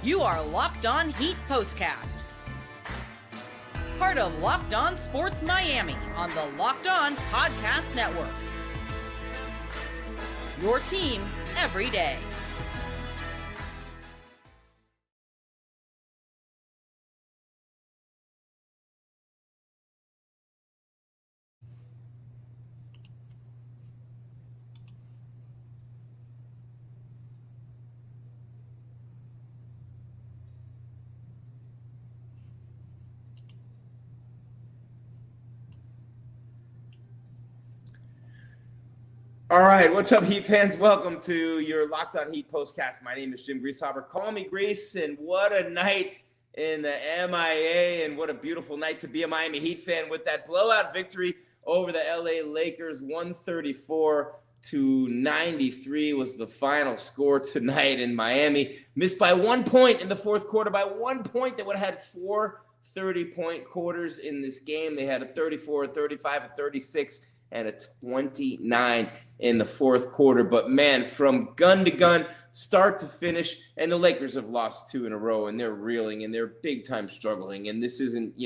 You are Locked On Heat Postcast, part of Locked On Sports Miami on the Locked On Podcast Network. Your team every day. All right, what's up, Heat fans? Welcome to your Locked On Heat Postcast. My name is Jim Grieshaber. Call me Grease, and what a night in the MIA, and what a beautiful night to be a Miami Heat fan with that blowout victory over the LA Lakers. 134-93 was the final score tonight in Miami. Missed by 1 point in the fourth quarter, by 1 point. They would have had four 30-point quarters in this game. They had a 34, a 35, a 36, and a 29 in the fourth quarter. But man, from gun to gun, start to finish, and the Lakers have lost two in a row, and they're reeling, and they're big time struggling. And this isn't,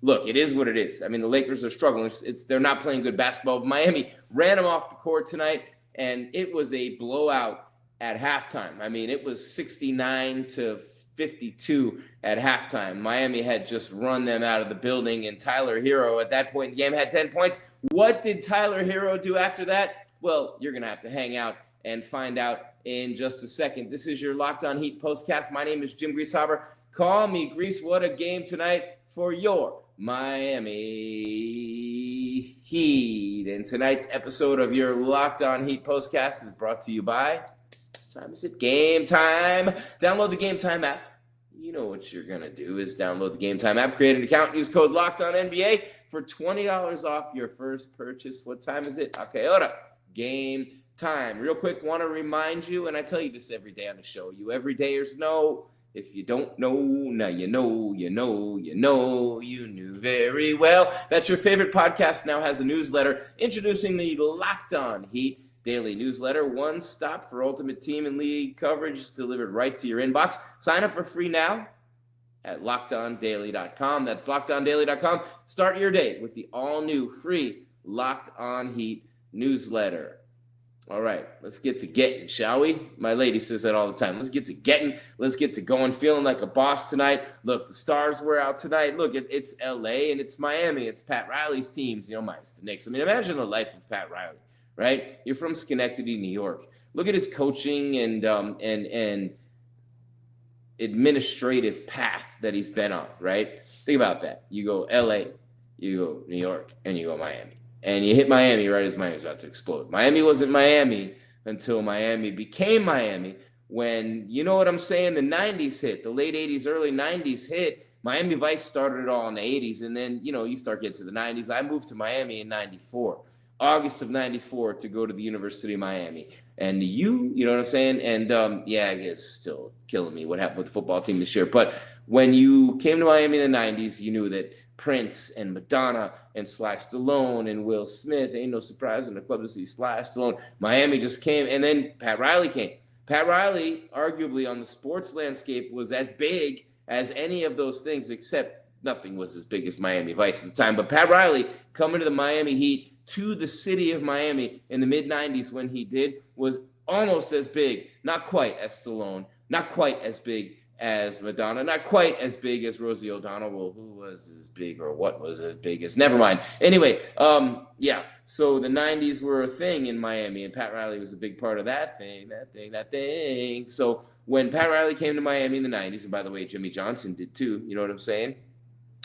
look, it is what it is. I mean, the Lakers are struggling. They're not playing good basketball. Miami ran them off the court tonight, and it was a blowout at halftime. I mean, it was 69-52 at halftime. Miami had just run them out of the building, and Tyler Herro at that point in the game had 10 points. What did Tyler Herro do after that? Well, you're going to have to hang out and find out in just a second. This is your Locked On Heat Postcast. My name is Jim Grieshaber. Call me Grease. What a game tonight for your Miami Heat. And tonight's episode of your Locked On Heat Postcast is brought to you by, time is it? Gametime. Download the Gametime app. You know what you're going to do is download the Gametime app, create an account, use code LOCKEDONNBA for $20 off your first purchase. What time is it? Okay, hold up. Game time. Real quick, want to remind you, and I tell you this every day on the show, you everydayers know, if you don't know, now you know, you knew very well. That's your favorite podcast now has a newsletter introducing the Locked On Heat daily newsletter, one stop for ultimate team and league coverage delivered right to your inbox. Sign up for free now at LockedOnDaily.com. That's LockedOnDaily.com. Start your day with the all-new free Locked On Heat newsletter. All right, let's get to getting, shall we? My lady says that all the time. Let's get to getting. Let's get to going, feeling like a boss tonight. Look, the stars were out tonight. Look, it's L.A. and it's Miami. It's Pat Riley's teams, minus the Knicks. I mean, imagine the life of Pat Riley. Right? You're from Schenectady, New York. Look at his coaching and administrative path that he's been on, right? Think about that. You go LA, you go New York, and you go Miami. And you hit Miami right as Miami's about to explode. Miami wasn't Miami until Miami became Miami. When, you know what I'm saying, the 90s hit, the late 80s, early 90s hit. Miami Vice started it all in the 80s, and then, you start getting to the 90s. I moved to Miami in 94. August of 94 to go to the University of Miami. And you know what I'm saying? And it's still killing me what happened with the football team this year. But when you came to Miami in the 90s, you knew that Prince and Madonna and Sly Stallone and Will Smith, ain't no surprise in the club to see Sly Stallone. Miami just came, and then Pat Riley came. Pat Riley, arguably on the sports landscape, was as big as any of those things, except nothing was as big as Miami Vice at the time. But Pat Riley coming to the Miami Heat, to the city of Miami in the mid-90s when he did, was almost as big, not quite as Stallone, not quite as big as Madonna, not quite as big as Rosie O'Donnell. Well, who was as big or what was as big as? Never mind. Anyway, so the 90s were a thing in Miami, and Pat Riley was a big part of that thing. So when Pat Riley came to Miami in the 90s, and by the way, Jimmy Johnson did too, you know what I'm saying?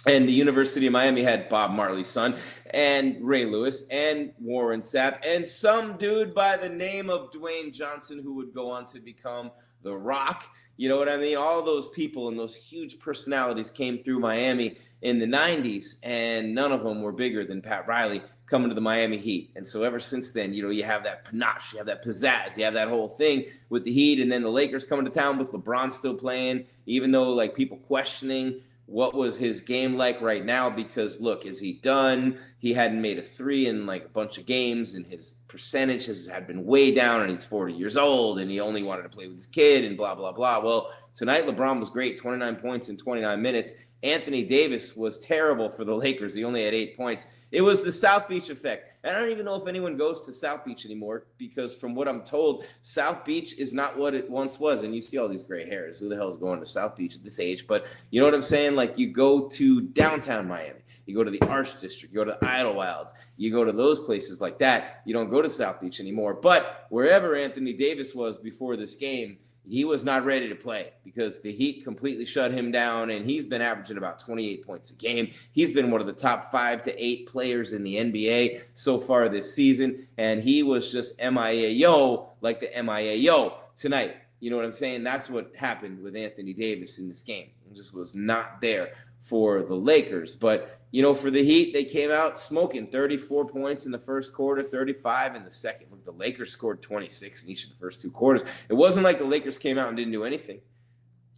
And the University of Miami had Bob Marley's son and Ray Lewis and Warren Sapp and some dude by the name of Dwayne Johnson who would go on to become The Rock. You know what I mean? All those people and those huge personalities came through Miami in the 90s, and none of them were bigger than Pat Riley coming to the Miami Heat. And so ever since then, you have that panache, you have that pizzazz, you have that whole thing with the Heat, and then the Lakers coming to town with LeBron still playing, even though, people questioning what was his game like right now? Because look, is he done? He hadn't made a three in like a bunch of games, and his percentage had been way down, and he's 40 years old, and he only wanted to play with his kid, and blah, blah, blah. Well, tonight LeBron was great, 29 points in 29 minutes. Anthony Davis was terrible for the Lakers. He only had 8 points. It was the South Beach effect. And I don't even know if anyone goes to South Beach anymore, because from what I'm told, South Beach is not what it once was. And you see all these gray hairs. Who the hell is going to South Beach at this age? But you know what I'm saying? Like, you go to downtown Miami. You go to the Arch District. You go to the Idlewilds. You go to those places like that. You don't go to South Beach anymore. But wherever Anthony Davis was before this game, he was not ready to play because the Heat completely shut him down, and he's been averaging about 28 points a game. He's been one of the top 5 to 8 players in the NBA so far this season, and he was just MIA-yo like the MIA-yo tonight. You know what I'm saying? That's what happened with Anthony Davis in this game. He just was not there for the Lakers. But, you know, for the Heat, they came out smoking 34 points in the first quarter, 35 in the second. Look, the Lakers scored 26 in each of the first 2 quarters. It wasn't like the Lakers came out and didn't do anything.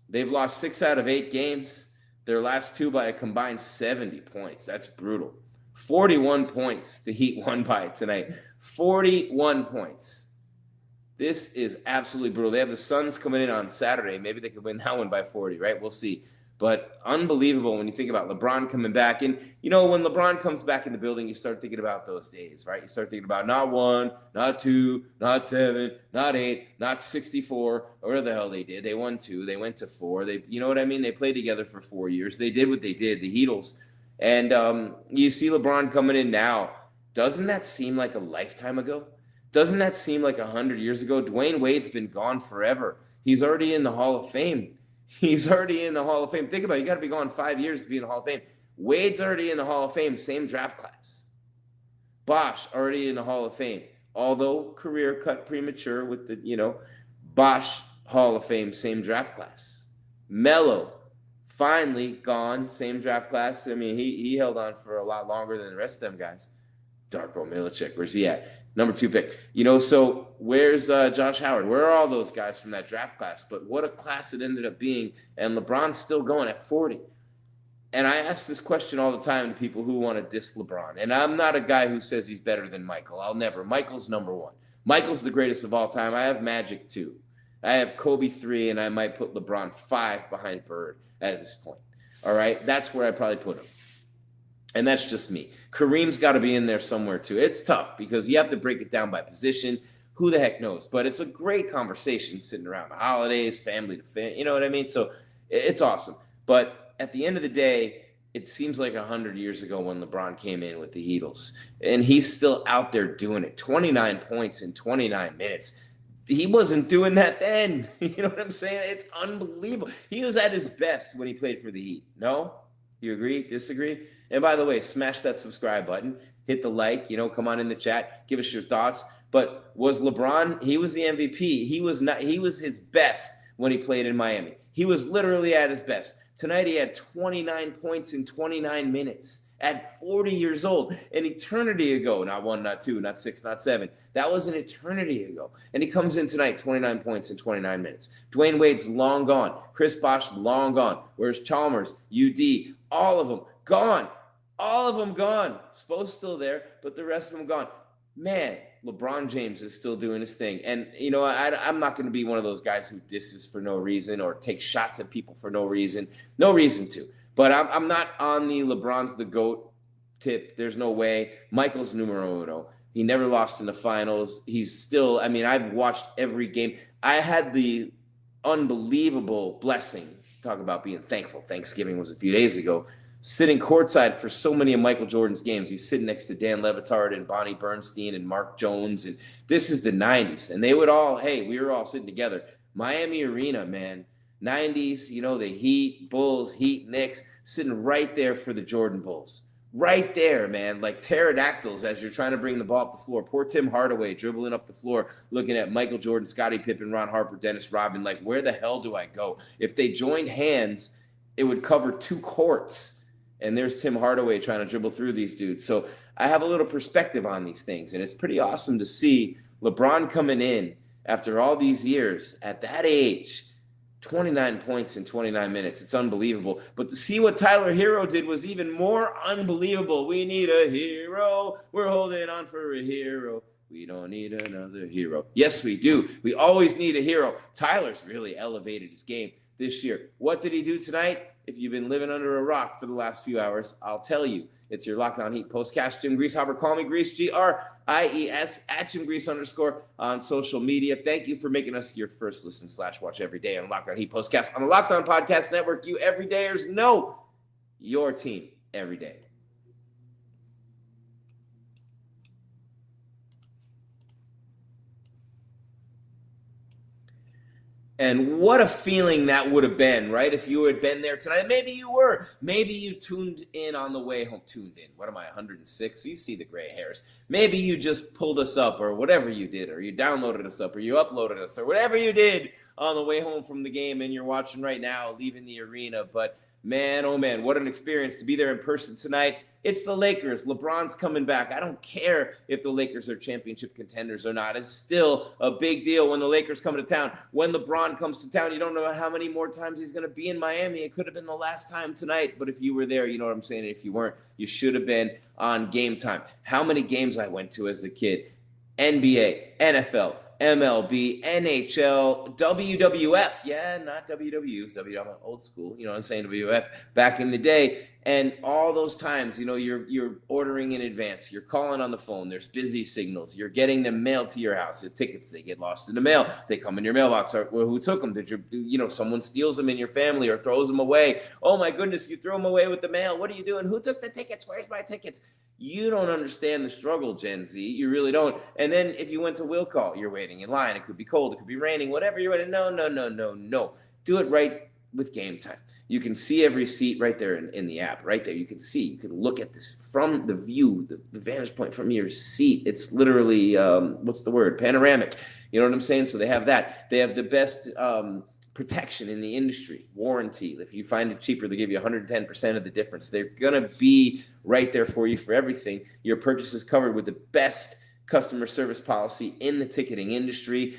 They've lost 6 out of 8 games. Their last 2 by a combined 70 points. That's brutal. 41 points the Heat won by tonight. 41 points. This is absolutely brutal. They have the Suns coming in on Saturday. Maybe they could win that one by 40, right? We'll see. But unbelievable when you think about LeBron coming back. And, you know, when LeBron comes back in the building, you start thinking about those days, right? You start thinking about not 1, not 2, not 7, not 8, not 64, or whatever the hell they did. They won 2. They went to 4. You know what I mean? They played together for 4 years. They did what they did, the Heatles. And you see LeBron coming in now. Doesn't that seem like a lifetime ago? Doesn't that seem like 100 years ago? Dwayne Wade's been gone forever. He's already in the Hall of Fame. He's already in the Hall of Fame. Think about it. You got to be gone 5 years to be in the Hall of Fame. Wade's already in the Hall of Fame, same draft class. Bosh already in the Hall of Fame. Although career cut premature with the, you know, Bosh Hall of Fame, same draft class. Melo, finally gone, same draft class. I mean, he held on for a lot longer than the rest of them guys. Darko Milicic, where's he at? Number 2 pick. You know, so where's Josh Howard? Where are all those guys from that draft class? But what a class it ended up being. And LeBron's still going at 40. And I ask this question all the time to people who want to diss LeBron. And I'm not a guy who says he's better than Michael. I'll never. Michael's number 1. Michael's the greatest of all time. I have Magic 2. I have Kobe 3, and I might put LeBron 5 behind Bird at this point. All right? That's where I probably put him. And that's just me. Kareem's got to be in there somewhere too. It's tough because you have to break it down by position. Who the heck knows? But it's a great conversation sitting around the holidays, family to family. You know what I mean? So it's awesome. But at the end of the day, it seems like 100 years ago when LeBron came in with the Heatles. And he's still out there doing it. 29 points in 29 minutes. He wasn't doing that then. You know what I'm saying? It's unbelievable. He was at his best when he played for the Heat. No? You agree? Disagree? And by the way, smash that subscribe button, hit the like, you know, come on in the chat, give us your thoughts. But was LeBron, he was the MVP. He was his best when he played in Miami. He was literally at his best. Tonight he had 29 points in 29 minutes at 40 years old. An eternity ago, not 1, not 2, not 6, not 7. That was an eternity ago. And he comes in tonight, 29 points in 29 minutes. Dwayne Wade's long gone. Chris Bosh, long gone. Where's Chalmers, UD, all of them gone. All of them gone. Spo's still there, but the rest of them gone. Man, LeBron James is still doing his thing. And, you know, I'm not going to be one of those guys who disses for no reason or takes shots at people for no reason. No reason to. But I'm not on the LeBron's the GOAT tip. There's no way. Michael's numero uno. He never lost in the finals. He's still, I mean, I've watched every game. I had the unbelievable blessing. Talk about being thankful. Thanksgiving was a few days ago. Sitting courtside for so many of Michael Jordan's games. He's sitting next to Dan Levitard and Bonnie Bernstein and Mark Jones. And this is the 90s. And they would all, hey, we were all sitting together. Miami Arena, man. 90s, you know, the Heat, Bulls, Heat, Knicks, sitting right there for the Jordan Bulls. Right there, man, like pterodactyls as you're trying to bring the ball up the floor. Poor Tim Hardaway dribbling up the floor, looking at Michael Jordan, Scottie Pippen, Ron Harper, Dennis Rodman. Like, where the hell do I go? If they joined hands, it would cover 2 courts. And there's Tim Hardaway trying to dribble through these dudes. So I have a little perspective on these things. And it's pretty awesome to see LeBron coming in after all these years at that age, 29 points in 29 minutes. It's unbelievable. But to see what Tyler Herro did was even more unbelievable. We need a hero. We're holding on for a hero. We don't need another hero. Yes, we do. We always need a hero. Tyler's really elevated his game this year. What did he do tonight? If you've been living under a rock for the last few hours, I'll tell you. It's your Locked On Heat postcast. Jim Grieshaber. Call me Gries, Gries, at Jim Gries _ on social media. Thank you for making us your first listen / watch every day on Locked On Heat postcast on the Locked On Podcast Network. You everydayers know your team every day. And what a feeling that would have been, right? If you had been there tonight. Maybe you were. Maybe you tuned in on the way home. Tuned in. What am I, 106? You see the gray hairs. Maybe you just pulled us up or whatever you did, or you downloaded us up, or you uploaded us, or whatever you did on the way home from the game, and you're watching right now, leaving the arena. But man, oh man, what an experience to be there in person tonight. It's the Lakers. LeBron's coming back. I don't care if the Lakers are championship contenders or not. It's still a big deal when the Lakers come to town. When LeBron comes to town, you don't know how many more times he's going to be in Miami. It could have been the last time tonight, but if you were there, you know what I'm saying? If you weren't, you should have been on Gametime. How many games I went to as a kid? NBA, NFL, MLB, NHL, WWF. Yeah, not WWF. I'm old school. You know what I'm saying? WWF back in the day. And all those times, you know, you're ordering in advance. You're calling on the phone. There's busy signals. You're getting them mailed to your house. The tickets, they get lost in the mail. They come in your mailbox. Or, well, who took them? Someone steals them in your family or throws them away. Oh, my goodness, you threw them away with the mail. What are you doing? Who took the tickets? Where's my tickets? You don't understand the struggle, Gen Z. You really don't. And then if you went to will call, you're waiting in line. It could be cold. It could be raining. Whatever you're waiting. No. Do it right with Gametime. You can see every seat right there in the app. Right there, you can see. You can look at this from the view, the vantage point from your seat. It's literally, panoramic. You know what I'm saying? So they have that. They have the best protection in the industry, warranty. If you find it cheaper, they give you 110% of the difference. They're going to be right there for you for everything. Your purchase is covered with the best customer service policy in the ticketing industry.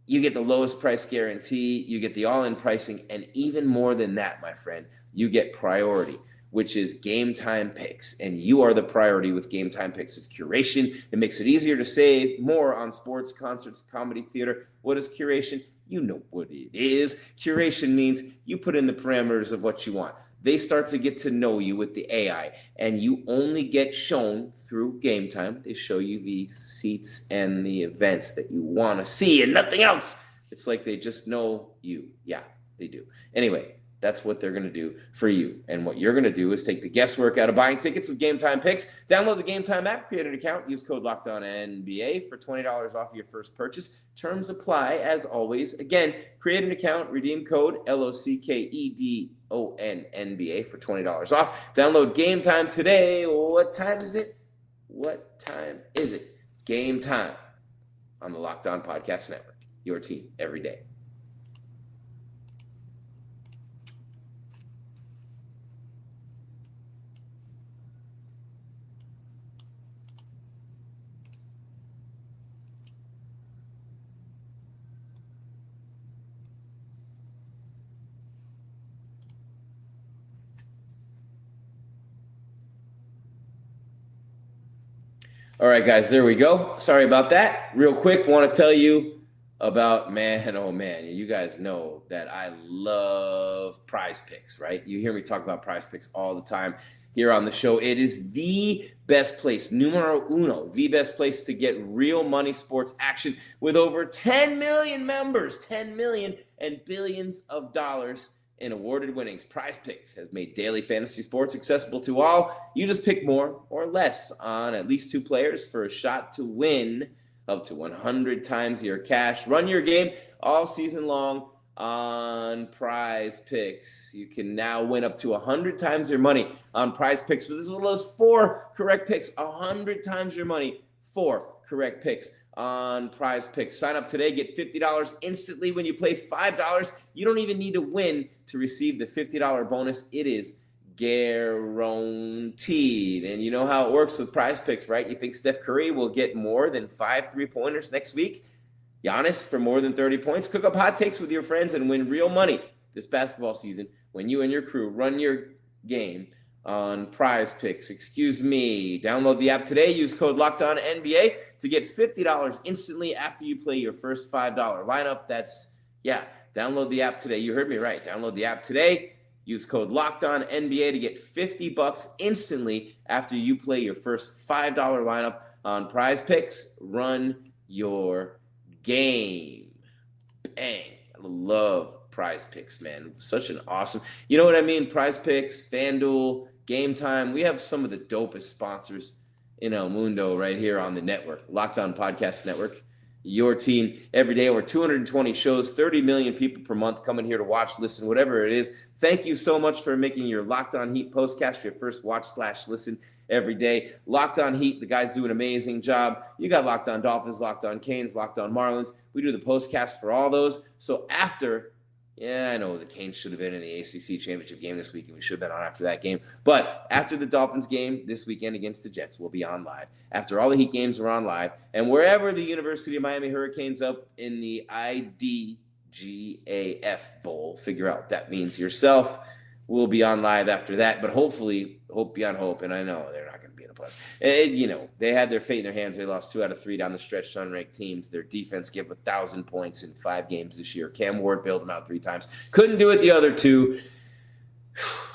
You get the lowest price guarantee, you get the all-in pricing, and even more than that, my friend, you get priority, which is Gametime Picks, and you are the priority with Gametime Picks. It's curation. It makes it easier to save more on sports, concerts, comedy, theater. What is curation? You know what it is. Curation means you put in the parameters of what you want. They start to get to know you with the AI, and you only get shown through Gametime. They show you the seats and the events that you want to see and nothing else. It's like they just know you. Yeah, they do. Anyway, that's what they're going to do for you. And what you're going to do is take the guesswork out of buying tickets with Gametime Picks. Download the Gametime app, create an account, use code LOCKEDONNBA for $20 off your first purchase. Terms apply as always. Again, create an account, redeem code LOCKEDONNBA for $20 off. Download Gametime today. What time is it? Gametime on the Locked On Podcast Network. Your team every day. All right, guys, there we go. Sorry about that. Real quick, want to tell you about, you guys know that I love PrizePicks, right? You hear me talk about PrizePicks all the time here on the show. It is the best place, numero uno, the best place to get real money sports action with over 10 million members, 10 million and billions of dollars in awarded winnings. PrizePicks has made daily fantasy sports accessible to all. You just pick more or less on at least 2 players for a shot to win up to 100 times your cash. Run your game all season long on PrizePicks. You can now win up to 100 times your money on PrizePicks with as little as 4 correct picks. 100 times your money, 4 correct picks on PrizePicks. Sign up today, get $50 instantly when you play $5. You don't even need to win to receive the $50 bonus. It is guaranteed. And you know how it works with PrizePicks, right? You think Steph Curry will get more than 5 3-pointers next week? Giannis for more than 30 points. Cook up hot takes with your friends and win real money this basketball season when you and your crew run your game on PrizePicks. Download the app today. Use code LOCKEDONNBA to get $50 instantly after you play your first $5 lineup. Download the app today. You heard me right. Download the app today. Use code LOCKEDONNBA to get $50 instantly after you play your first $5 lineup on PrizePicks. Run your game. Bang. I love PrizePicks, man. Such an awesome, you know what I mean? PrizePicks, FanDuel, Gametime. We have some of the dopest sponsors in El Mundo right here on the network, Locked On Podcast Network. Your team every day, over 220 shows, 30 million people per month coming here to watch, listen, whatever it is. Thank you so much for making your Locked On Heat postcast your first watch/listen every day. Locked On Heat, the guys do an amazing job. You got Locked On Dolphins, Locked On Canes, Locked On Marlins. We do the postcast for all those. So after, I know the Canes should have been in the ACC championship game this week, and we should have been on after that game. But after the Dolphins game this weekend against the Jets, we'll be on live. After all the Heat games are on live, and wherever the University of Miami Hurricanes up in the IDGAF Bowl, figure out what that means yourself. We'll be on live after that, but hopefully, hope beyond hope, and I know they're not going to be in a plus. They had their fate in their hands. They lost 2 out of 3 down the stretch to unranked teams. Their defense gave 1,000 points in 5 games this year. Cam Ward bailed them out 3 times. Couldn't do it the other 2.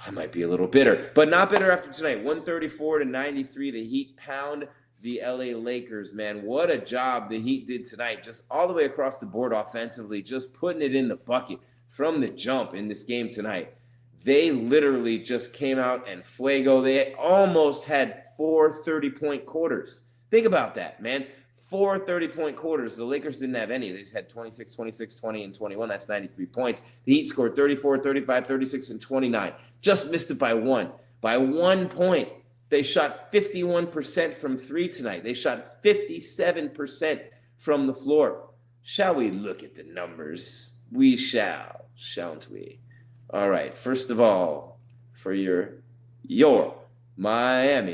I might be a little bitter, but not bitter after tonight. 134-93, the Heat pound the LA Lakers, man. What a job the Heat did tonight, just all the way across the board offensively, just putting it in the bucket from the jump in this game tonight. They literally just came out and fuego. They almost had 4 30-point quarters. Think about that, man. 4 30-point quarters. The Lakers didn't have any. They just had 26, 26, 20, and 21. That's 93 points. The Heat scored 34, 35, 36, and 29. Just missed it by 1. By 1 point. They shot 51% from 3 tonight. They shot 57% from the floor. Shall we look at the numbers? We shall, shan't we? All right, first of all, for your Miami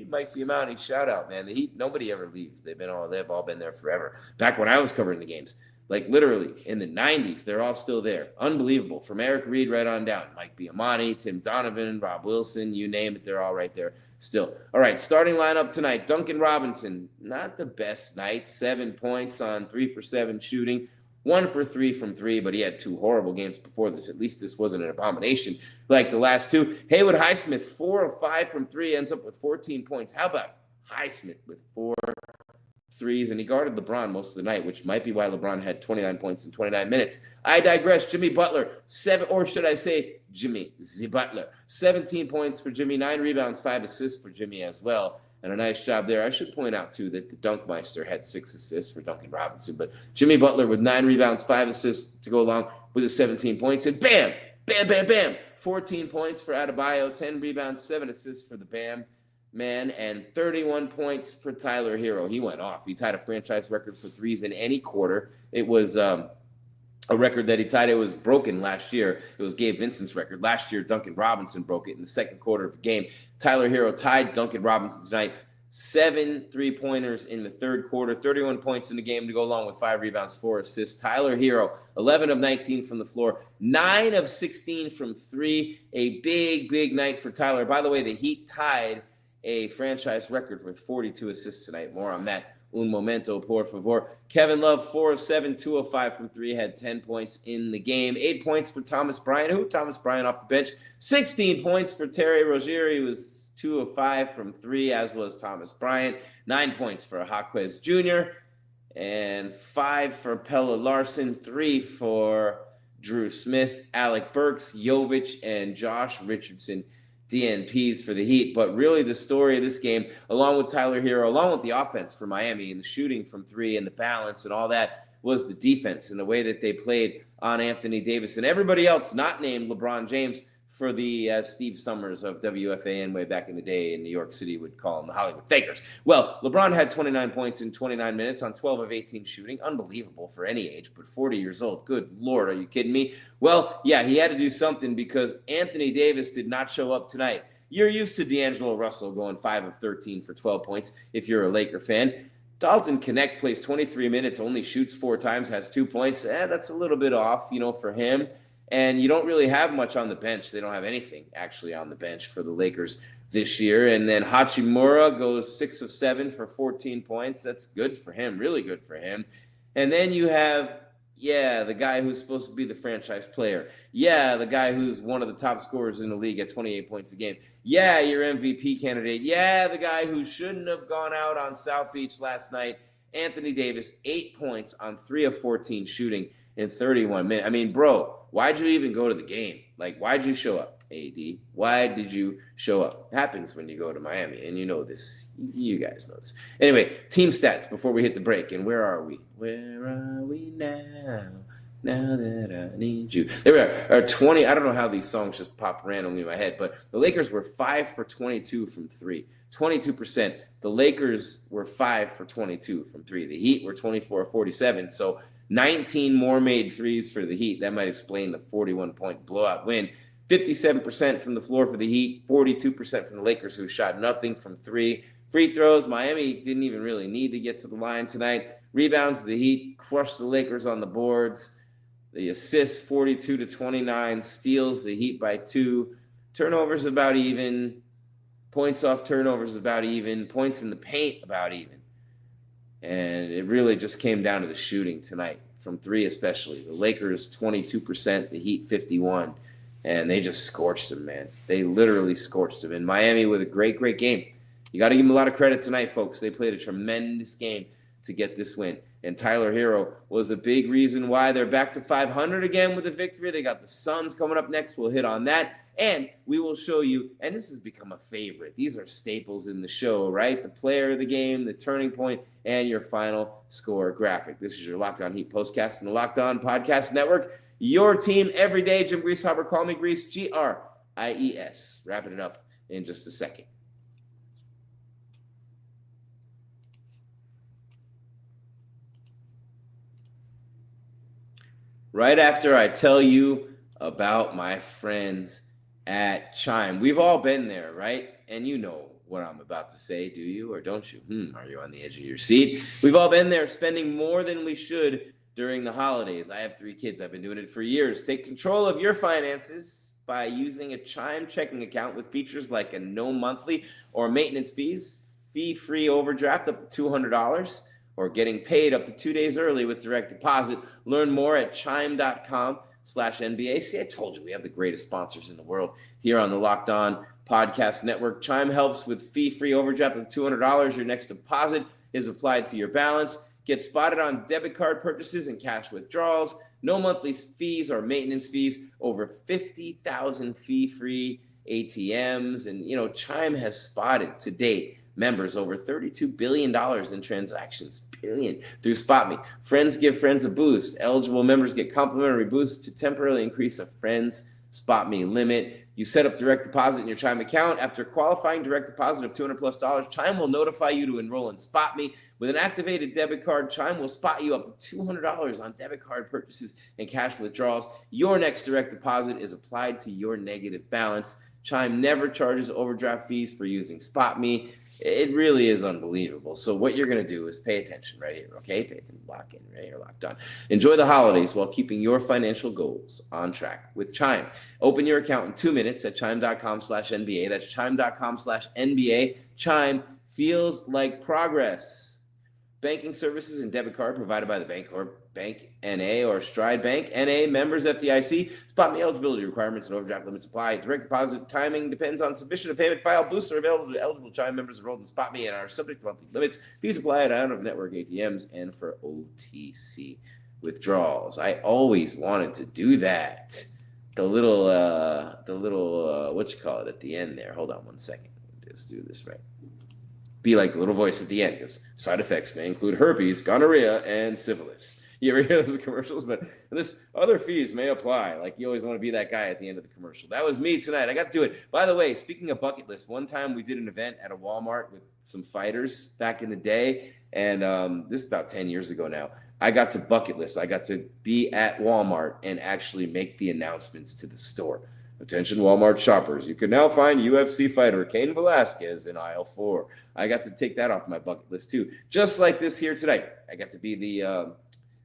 Mike Biamani, shout out, man. The Heat, nobody ever leaves. They've all been there forever. Back when I was covering the games, like literally in the 90s, they're all still there. Unbelievable. From Eric Reed right on down. Mike Biamani, Tim Donovan, Rob Wilson, you name it, they're all right there still. All right, starting lineup tonight. Duncan Robinson, not the best night. 7 points on 3 for 7 shooting. 1 for 3 from 3, but he had 2 horrible games before this. At least this wasn't an abomination like the last 2. Haywood Highsmith, 4 of 5 from 3, ends up with 14 points. How about Highsmith with 4 threes? And he guarded LeBron most of the night, which might be why LeBron had 29 points in 29 minutes. I digress. Jimmy Butler, Jimmy Z. Butler. 17 points for Jimmy, 9 rebounds, 5 assists for Jimmy as well. And a nice job there. I should point out, too, that the Dunkmeister had 6 assists for Duncan Robinson. But Jimmy Butler with 9 rebounds, 5 assists to go along with his 17 points. And bam, bam, bam, bam. 14 points for Adebayo, 10 rebounds, 7 assists for the Bam man, and 31 points for Tyler Herro. He went off. He tied a franchise record for threes in any quarter. It was a record that he tied. It was broken last year. It was Gabe Vincent's record. Last year, Duncan Robinson broke it in the second quarter of the game. Tyler Herro tied Duncan Robinson tonight. 7 3-pointers in the third quarter, 31 points in the game to go along with 5 rebounds, 4 assists. Tyler Herro, 11 of 19 from the floor, 9 of 16 from 3. A big, big night for Tyler. By the way, the Heat tied a franchise record with 42 assists tonight. More on that. Un momento, por favor. Kevin Love, 4 of 7, 2 of 5 from 3, had 10 points in the game. 8 points for Thomas Bryant. Thomas Bryant off the bench. 16 points for Terry Rozier. He was 2 of 5 from 3, as was Thomas Bryant. 9 points for Jaquez Jr. and 5 for Pella Larson. 3 for Drew Smith, Alec Burks, Jovic, and Josh Richardson. DNPs for the Heat. But really the story of this game, along with Tyler Herro, along with the offense for Miami and the shooting from 3 and the balance and all that, was the defense and the way that they played on Anthony Davis and everybody else not named LeBron James for the Steve Summers of WFAN way back in the day in New York City would call them the Hollywood Fakers. Well, LeBron had 29 points in 29 minutes on 12 of 18 shooting. Unbelievable for any age, but 40 years old. Good Lord, are you kidding me? Well, yeah, he had to do something because Anthony Davis did not show up tonight. You're used to D'Angelo Russell going 5 of 13 for 12 points if you're a Laker fan. Dalton Connect plays 23 minutes, only shoots 4 times, has 2 points. That's a little bit off, for him. And you don't really have much on the bench. They don't have anything actually on the bench for the Lakers this year. And then Hachimura goes 6 of 7 for 14 points. That's good for him, really good for him. And then you have, the guy who's supposed to be the franchise player. The guy who's one of the top scorers in the league at 28 points a game. Your MVP candidate. The guy who shouldn't have gone out on South Beach last night, Anthony Davis, 8 points on 3 of 14 shooting in 31 minutes. I mean, bro, why'd you even go to the game? Like, why'd you show up, AD? Why did you show up? It happens when you go to Miami, and you know this. You guys know this. Anyway, team stats before we hit the break. And where are we? Where are we now? Now that I need you. There we are. 20. I don't know how these songs just pop randomly in my head, but the Lakers were 5 for 22 from 3. 22%. The Lakers were 5 for 22 from 3. The Heat were 24 for 47. So 19 more made threes for the Heat. That might explain the 41-point blowout win. 57% from the floor for the Heat, 42% from the Lakers, who shot nothing from 3. Free throws, Miami didn't even really need to get to the line tonight. Rebounds, the Heat crushed the Lakers on the boards. The assists, 42-29. Steals, the Heat by 2. Turnovers, about even. Points off turnovers, about even. Points in the paint, about even. And it really just came down to the shooting tonight, from 3 especially. The Lakers, 22%, the Heat, 51%. And they just scorched them, man. They literally scorched them. And Miami with a great, great game. You got to give them a lot of credit tonight, folks. They played a tremendous game to get this win. And Tyler Herro was a big reason why they're back to 500 again with a victory. They got the Suns coming up next. We'll hit on that. And we will show you, and this has become a favorite. These are staples in the show, right? The player of the game, the turning point, and your final score graphic. This is your Locked On Heat postcast and the Locked On Podcast Network. Your team every day. Jim Grieshaber, call me Gries, Gries. Wrapping it up in just a second. Right after I tell you about my friends at Chime. We've all been there, right? And you know what I'm about to say, do you or don't you? Are you on the edge of your seat? We've all been there, spending more than we should during the holidays. I have 3 kids. I've been doing it for years. Take control of your finances by using a Chime checking account with features like a no monthly or maintenance fees, fee-free overdraft up to $200, or getting paid up to 2 days early with direct deposit. Learn more at chime.com/NBA. See, I told you we have the greatest sponsors in the world here on the Locked On Podcast Network. Chime helps with fee-free overdraft of $200. Your next deposit is applied to your balance. Get spotted on debit card purchases and cash withdrawals. No monthly fees or maintenance fees. Over 50,000 fee-free ATMs. And, Chime has spotted to date members over $32 billion in transactions. Through SpotMe. Friends give friends a boost. Eligible members get complimentary boosts to temporarily increase a friend's SpotMe limit. You set up direct deposit in your Chime account. After qualifying direct deposit of $200+, Chime will notify you to enroll in SpotMe. With an activated debit card, Chime will spot you up to $200 on debit card purchases and cash withdrawals. Your next direct deposit is applied to your negative balance. Chime never charges overdraft fees for using SpotMe. It really is unbelievable. So what you're going to do is pay attention right here, okay? Pay attention, lock in, right? You're locked on. Enjoy the holidays while keeping your financial goals on track with Chime. Open your account in 2 minutes at chime.com/NBA. That's chime.com/NBA. Chime feels like progress. Banking services and debit card provided by the bank or Bank NA or Stride Bank NA, members FDIC. SpotMe eligibility requirements and overdraft limits apply. Direct deposit timing depends on submission of payment file. Boosts are available to eligible Chime members enrolled in SpotMe and are subject to monthly limits. Fees apply at out-of-network ATMs and for OTC withdrawals. I always wanted to do that. The little what you call it at the end there. Hold on one second. Let's do this right. Be like the little voice at the end. It goes, side effects may include herpes, gonorrhea, and syphilis. You ever hear those commercials? But this other fees may apply. Like, you always want to be that guy at the end of the commercial. That was me tonight. I got to do it. By the way, speaking of bucket list, one time we did an event at a Walmart with some fighters back in the day. And this is about 10 years ago now. I got to bucket list. I got to be at Walmart and actually make the announcements to the store. Attention Walmart shoppers, you can now find UFC fighter Cain Velasquez in aisle 4. I got to take that off my bucket list too. Just like this here tonight. I got to be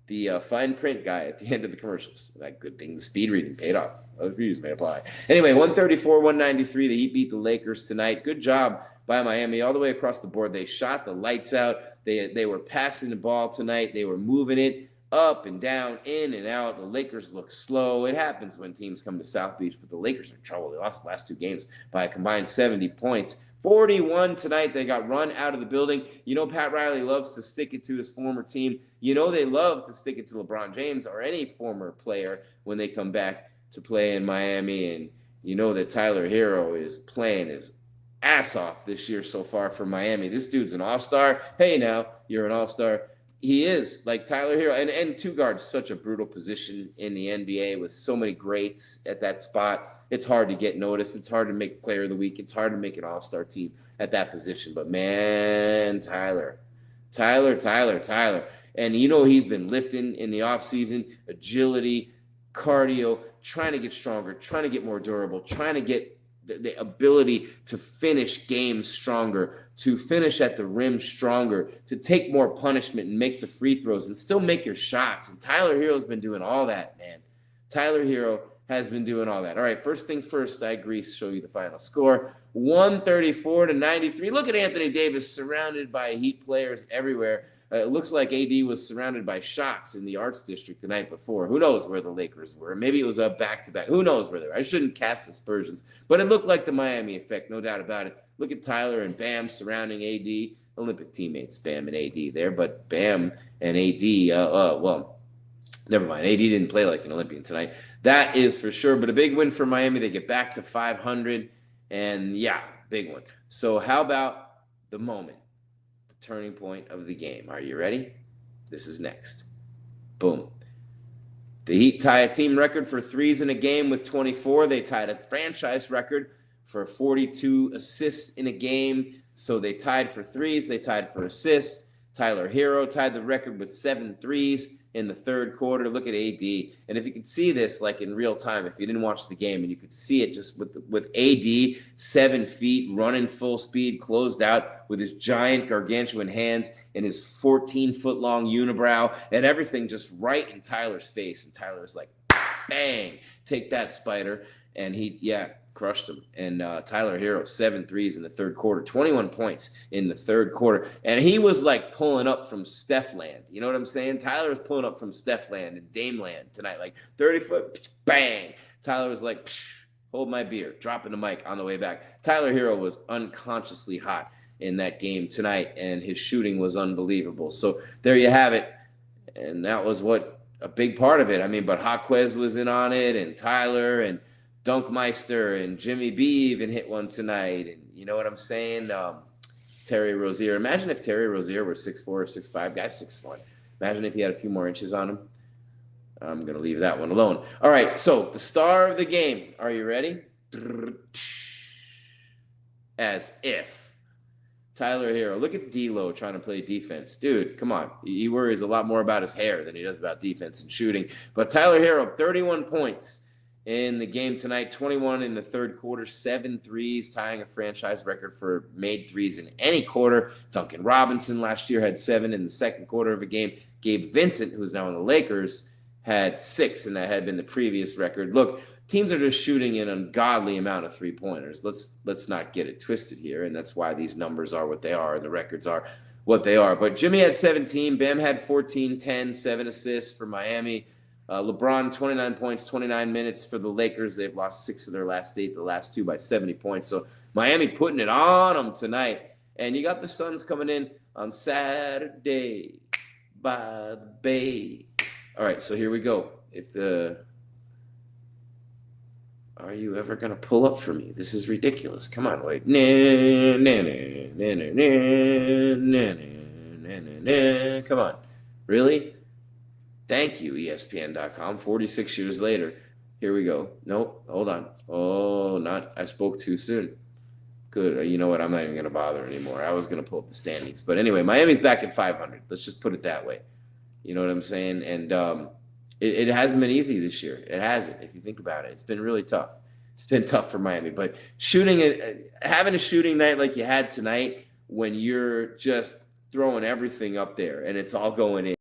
the fine print guy at the end of the commercials. That good thing, the speed reading paid off. Other views may apply. Anyway, 134-193. The Heat beat the Lakers tonight. Good job by Miami all the way across the board. They shot the lights out. They were passing the ball tonight. They were moving it up and down, in and out. The Lakers look slow. It happens when teams come to South Beach, but the Lakers are in trouble. They lost the last 2 games by a combined 70 points. 41 tonight. They got run out of the building. You know, Pat Riley loves to stick it to his former team. You know, they love to stick it to LeBron James or any former player when they come back to play in Miami. And you know that Tyler Herro is playing his ass off this year so far for Miami. This dude's an all-star. Hey, now, you're an all-star. He is, like Tyler Herro. And two guards, such a brutal position in the NBA with so many greats at that spot. It's hard to get noticed. It's hard to make player of the week. It's hard to make an all-star team at that position. But, man, Tyler. And you know he's been lifting in the offseason, agility, cardio, trying to get stronger, trying to get more durable, trying to get the ability to finish games stronger, to finish at the rim stronger, to take more punishment and make the free throws and still make your shots. And Tyler Herro's been doing all that, man. Tyler Herro has been doing all that. All right, first thing first, I agree, show you the final score. 134-93. Look at Anthony Davis surrounded by Heat players everywhere. It looks like AD was surrounded by shots in the Arts District the night before. Who knows where the Lakers were? Maybe it was a back-to-back. Who knows where they were? I shouldn't cast aspersions. But it looked like the Miami effect, no doubt about it. Look at Tyler and Bam surrounding AD. Olympic teammates, Bam and AD there. But Bam and AD, well, never mind. AD didn't play like an Olympian tonight. That is for sure. But a big win for Miami. They get back to 500. And, yeah, big one. So how about the moment? Turning point of the game. Are you ready? This is next. Boom. The Heat tie a team record for threes in a game with 24. They tied a franchise record for 42 assists in a game. So they tied for threes. They tied for assists. Tyler Herro tied the record with 7 threes in the third quarter. Look at AD. And if you could see this like in real time, if you didn't watch the game, and you could see it just with AD 7 feet running full speed, closed out with his giant gargantuan hands and his 14-foot long unibrow and everything just right in Tyler's face. And Tyler's like, bang, take that, Spider. And he, crushed him. And Tyler Herro, 7 threes in the third quarter, 21 points in the third quarter. And he was like pulling up from Steph land. You know what I'm saying? Tyler was pulling up from Steph land and Dame land tonight, like 30-foot, bang. Tyler was like, hold my beer, dropping the mic on the way back. Tyler Herro was unconsciously hot in that game tonight, and his shooting was unbelievable. So there you have it. And that was what a big part of it. I mean, but Jaquez was in on it, and Tyler, and Dunkmeister, and Jimmy B even hit one tonight. And you know what I'm saying? Terry Rozier. Imagine if Terry Rozier were 6'4" or 6'5". Guy's 6'1". Imagine if he had a few more inches on him. I'm going to leave that one alone. All right, so the star of the game. Are you ready? As if. Tyler Herro. Look at D'Lo trying to play defense. Dude, come on. He worries a lot more about his hair than he does about defense and shooting. But Tyler Herro, 31 points in the game tonight, 21 in the third quarter, 7 threes, tying a franchise record for made threes in any quarter. Duncan Robinson last year had 7 in the second quarter of a game. Gabe Vincent, who's now in the Lakers, had 6, and that had been the previous record. Look, teams are just shooting an ungodly amount of three-pointers. Let's not get it twisted here, and that's why these numbers are what they are and the records are what they are. But Jimmy had 17, Bam had 14, 10, 7 assists for Miami. LeBron, 29 points, 29 minutes for the Lakers. They've lost 6 of their last 8, the last 2 by 70 points. So Miami putting it on them tonight. And you got the Suns coming in on Saturday by the Bay. All right, so here we go. Are you ever going to pull up for me? This is ridiculous. Come on, wait. Come on. Really? Thank you, ESPN.com. 46 years later. Here we go. Nope. Hold on. Oh, I spoke too soon. Good. You know what? I'm not even going to bother anymore. I was going to pull up the standings. But anyway, Miami's back at 500. Let's just put it that way. You know what I'm saying? And it hasn't been easy this year. It hasn't, if you think about it. It's been really tough. it's been tough for Miami. But having a shooting night like you had tonight, when you're just throwing everything up there and it's all going in,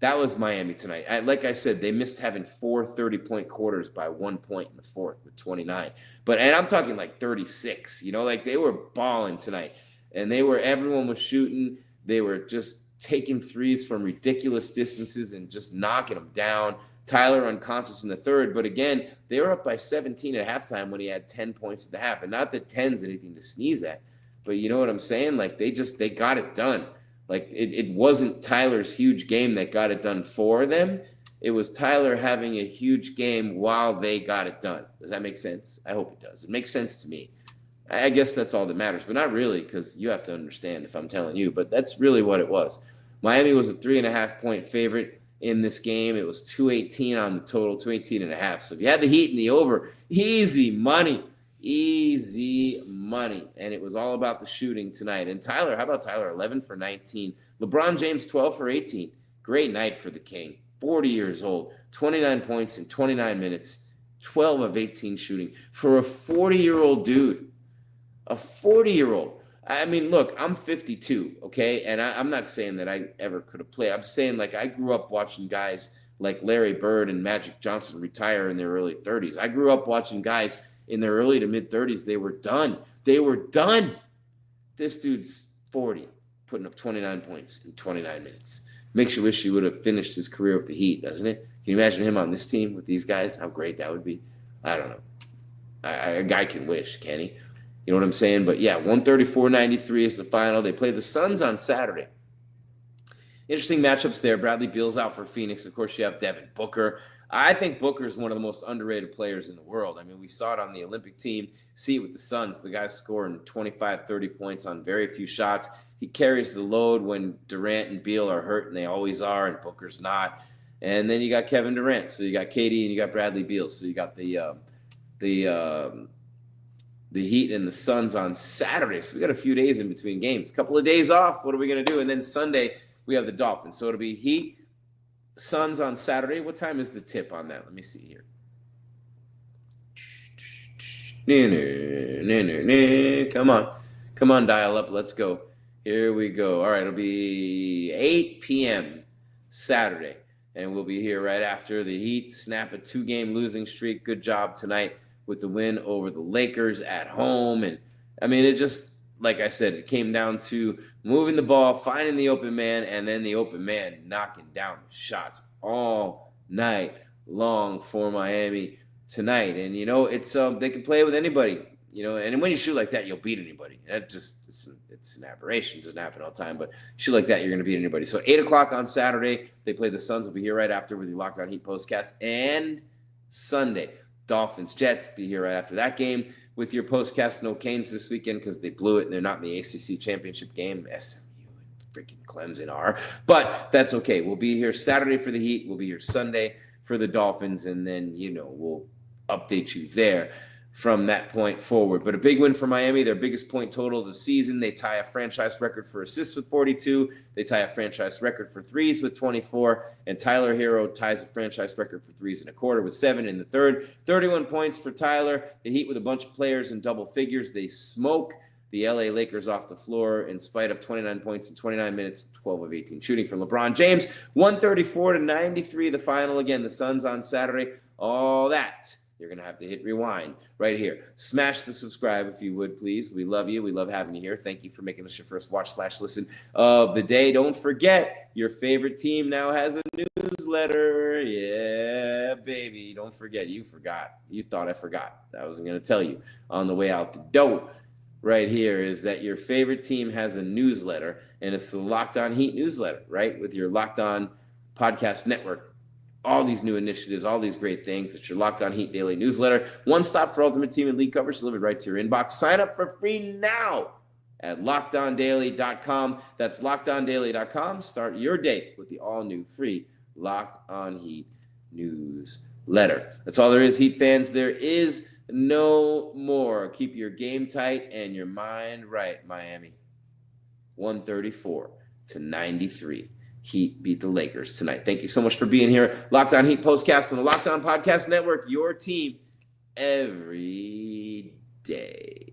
that was Miami tonight. Like I said, they missed having 4 30-point quarters by 1 point in the fourth with 29. And I'm talking like 36. Like they were balling tonight, and everyone was shooting. They were just taking threes from ridiculous distances and just knocking them down. Tyler unconscious in the third, but again, they were up by 17 at halftime when he had 10 points at the half. And not that 10's anything to sneeze at, but you know what I'm saying? Like they got it done. Like it wasn't Tyler's huge game that got it done for them. It was Tyler having a huge game while they got it done. Does that make sense? I hope it does. It makes sense to me. I guess that's all that matters, but not really, because you have to understand if I'm telling you, but that's really what it was. Miami was a 3.5-point favorite in this game. It was 218 on the total, 218.5. So if you had the Heat in the over, easy money. And it was all about the shooting tonight. And Tyler, how about Tyler? 11 for 19. LeBron James, 12 for 18. Great night for the King. 40 years old, 29 points in 29 minutes, 12 of 18 shooting for a 40-year-old dude. A 40-year-old. I mean, look, I'm 52, okay? And I'm not saying that I ever could have played. I'm saying, like, I grew up watching guys like Larry Bird and Magic Johnson retire in their early 30s. I grew up watching guys in their early to mid-30s. They were done. This dude's 40, putting up 29 points in 29 minutes. Makes you wish he would have finished his career with the Heat, doesn't it? Can you imagine him on this team with these guys? How great that would be. I don't know. A guy can wish, can he? You know what I'm saying? But yeah, 134-93 is the final. They play the Suns on Saturday. Interesting matchups there. Bradley Beal's out for Phoenix. Of course, you have Devin Booker. I think Booker is one of the most underrated players in the world. I mean, we saw it on the Olympic team. See it with the Suns. The guy's scoring 25, 30 points on very few shots. He carries the load when Durant and Beal are hurt, and they always are, and Booker's not. And then you got Kevin Durant. So you got KD and you got Bradley Beal. So you got the Heat and the Suns on Saturday. So we got a few days in between games. A couple of days off. What are we going to do? And then Sunday, we have the Dolphins. So it'll be Heat, Suns on Saturday. What time is the tip on that? Let me see here. Come on, dial up. Let's go. Here we go. All right, it'll be 8 p.m. Saturday. And we'll be here right after the Heat snap a 2-game losing streak. Good job tonight with the win over the Lakers at home. And I mean, it just, like I said, it came down to moving the ball, finding the open man, and then the open man knocking down shots all night long for Miami tonight. And, you know, it's they can play with anybody, you know, and when you shoot like that, you'll beat anybody. That just, it's an aberration. It doesn't happen all the time, but shoot like that, you're going to beat anybody. So 8 o'clock on Saturday, they play the Suns. We'll be here right after with the Locked On Heat postcast. And Sunday, Dolphins, Jets, be here right after that game with your postcast. No Canes this weekend because they blew it and they're not in the ACC championship game. SMU and freaking Clemson are. But that's okay. We'll be here Saturday for the Heat. We'll be here Sunday for the Dolphins. And then, you know, we'll update you there from that point forward. But a big win for Miami, their biggest point total of the season. They tie a franchise record for assists with 42. They tie a franchise record for threes with 24. And Tyler Herro ties a franchise record for threes in a quarter with 7 in the third. 31 points for Tyler. The Heat with a bunch of players in double figures. They smoke the LA Lakers off the floor in spite of 29 points in 29 minutes, 12 of 18 shooting from LeBron James. 134-93, the final. Again, the Suns on Saturday. All that, you're going to have to hit rewind right here. Smash the subscribe if you would, please. We love you. We love having you here. Thank you for making us your first watch/listen of the day. Don't forget, your favorite team now has a newsletter. Yeah, baby. Don't forget. You forgot. You thought I forgot. I wasn't going to tell you on the way out the door. Right here is that your favorite team has a newsletter, and it's the Locked On Heat newsletter, right? With your Locked On Podcast Network. All these new initiatives, all these great things. It's your Locked On Heat daily newsletter. One stop for ultimate team and league coverage delivered right to your inbox. Sign up for free now at LockedOnDaily.com. That's LockedOnDaily.com. Start your day with the all-new free Locked On Heat newsletter. That's all there is, Heat fans. There is no more. Keep your game tight and your mind right, Miami. 134-93. Heat beat the Lakers tonight. Thank you so much for being here. Locked On Heat postcast on the Locked On Podcast Network. Your team every day.